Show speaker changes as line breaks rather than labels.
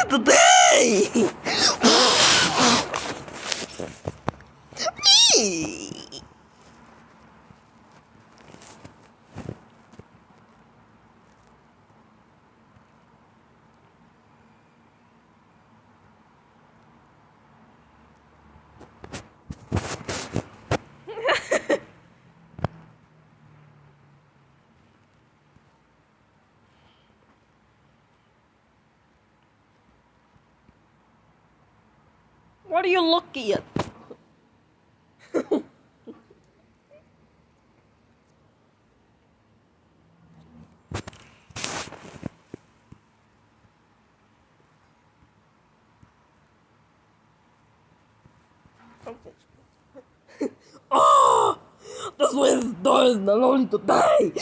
today! Me! What are you looking at? Oh! This was done not only today!